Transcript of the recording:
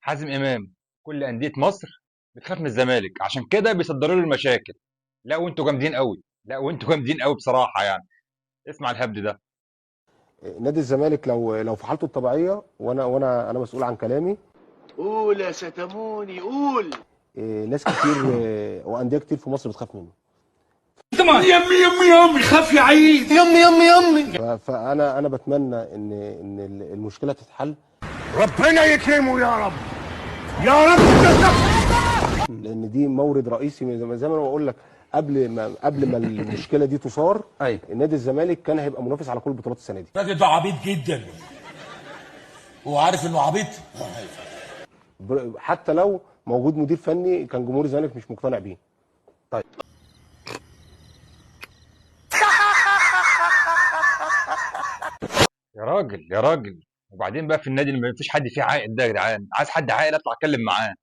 حازم امام. كل انديه مصر بتخاف من الزمالك، عشان كده بيصدروا له المشاكل. لا وانتوا جامدين قوي، لا وانتوا جامدين قوي بصراحه يعني. اسمع الهبد ده. نادي الزمالك لو في حالته الطبيعيه، وانا مسؤول عن كلامي. قول يا ستموني قول. ناس كتير وانديه كتير في مصر بتخاف منه. يمي يمي يمي خاف يا عيد يمي يمي يمي. فانا بتمنى ان المشكله تتحل، ربنا يكرمه يا رب، يا رب. لان دي مورد رئيسي زي ما انا بقول لك. قبل ما المشكله دي تثار، ايوه. نادي الزمالك كان هيبقى منافس على كل البطولات السنه دي. الراجل ده عبيط جدا، هو عارف انه عبيط. حتى لو موجود مدير فني كان جمهور الزمالك مش مقتنع بيه. طيب. يا راجل يا راجل. وبعدين بقى في النادي اللي ما فيش حد فيه عاقل ده يا جدعان، عايز حد عاقل اطلع اتكلم معاه.